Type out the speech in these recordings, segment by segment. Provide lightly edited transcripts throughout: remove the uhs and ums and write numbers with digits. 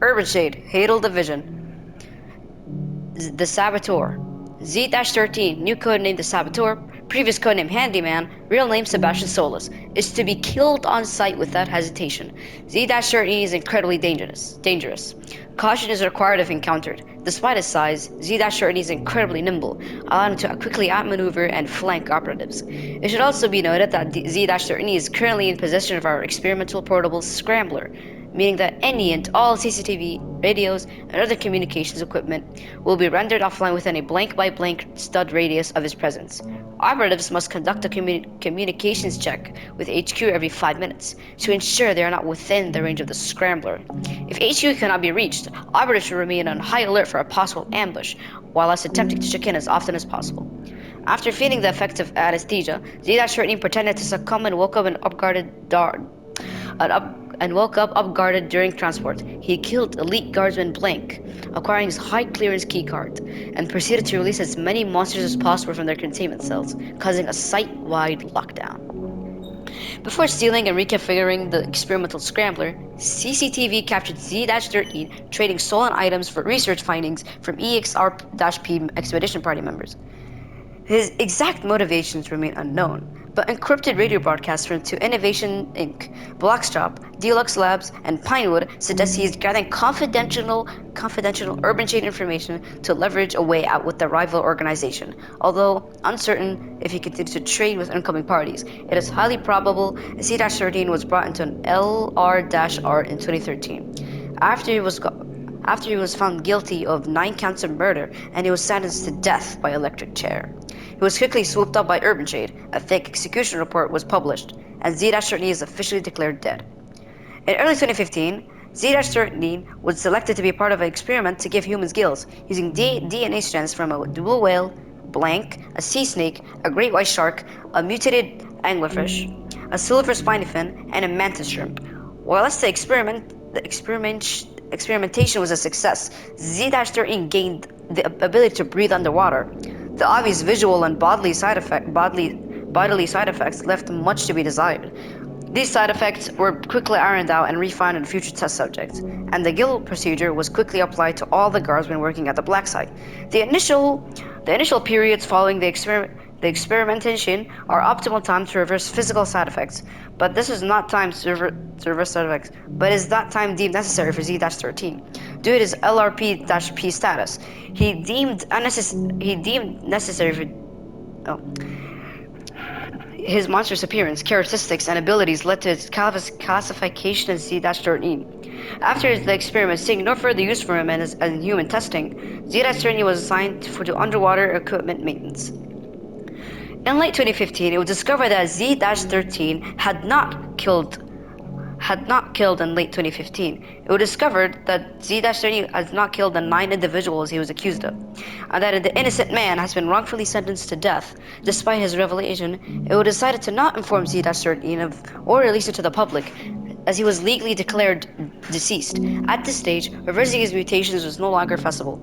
Urban Shade, Hadal Division. The Saboteur. Z-13, new codename The Saboteur, previous codename Handyman, real name Sebastian Solis, is to be killed on sight without hesitation. Z-13 is incredibly dangerous. Caution is required if encountered. Despite his size, Z-13 is incredibly nimble, allowing him to quickly outmaneuver and flank operatives. It should also be noted that Z-13 is currently in possession of our experimental portable Scrambler, meaning that any and all CCTV, radios, and other communications equipment will be rendered offline within a blank-by-blank stud radius of his presence. Operatives must conduct a communications check with HQ every 5 minutes to ensure they are not within the range of the Scrambler. If HQ cannot be reached, operatives should remain on high alert for a possible ambush, while us attempting to check in as often as possible. After feeling the effects of anesthesia, Z-13 pretended to succumb and woke up unguarded during transport. He killed elite guardsman Blank, acquiring his high clearance keycard, and proceeded to release as many monsters as possible from their containment cells, causing a site-wide lockdown. Before stealing and reconfiguring the experimental scrambler, CCTV captured Z-13 trading stolen items for research findings from EXR-P expedition party members. His exact motivations remain unknown, but encrypted radio broadcasts from to Innovation Inc., Blockstop, Deluxe Labs, and Pinewood suggest he is gathering confidential urban chain information to leverage a way out with the rival organization. Although uncertain if he continues to trade with incoming parties, it is highly probable C-13 was brought into an LR-R in 2013. After he was found guilty of 9 counts of murder, and he was sentenced to death by electric chair. He was quickly swooped up by Urban Shade. A fake execution report was published, and Z-13 is officially declared dead. In early 2015, Z-13 was selected to be part of an experiment to give humans gills, using DNA strands from a blue whale, Blank, a sea snake, a great white shark, a mutated anglerfish, a silver spiny fin, and a mantis shrimp. While the experimentation was a success, Z-13 gained the ability to breathe underwater. The obvious visual and bodily side effects left much to be desired. These side effects were quickly ironed out and refined in future test subjects, and the gill procedure was quickly applied to all the guardsmen working at the black site. The initial periods following the experimentation are optimal time to reverse physical side effects, but this is not time to reverse side effects, but is that time deemed necessary for Z-13. Due to his LRP-P status, he deemed necessary for his monstrous appearance, characteristics, and abilities led to its classification as Z-13. After the experiment, seeing no further use for him as in human testing, Z-13 was assigned to underwater equipment maintenance. In late 2015, it was discovered that Z-13 had not killed in late 2015. It was discovered that Z-13 has not killed the 9 individuals he was accused of, and that the innocent man has been wrongfully sentenced to death. Despite his revelation, it was decided to not inform Z-13 of or release it to the public, as he was legally declared deceased. At this stage, reversing his mutations was no longer feasible,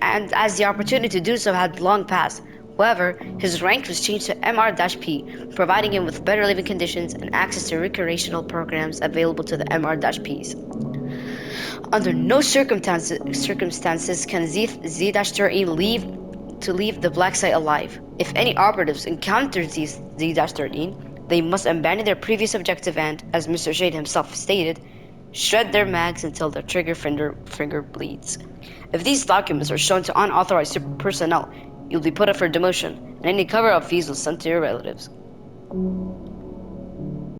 and as the opportunity to do so had long passed. However, his rank was changed to MR-P, providing him with better living conditions and access to recreational programs available to the MR-Ps. Under no circumstances can Z-13 leave the black site alive. If any operatives encounter Z-13, they must abandon their previous objective and, as Mr. Shade himself stated, shred their mags until their trigger finger bleeds. If these documents are shown to unauthorized personnel, you'll be put up for demotion, and any cover-up fees will sent to your relatives.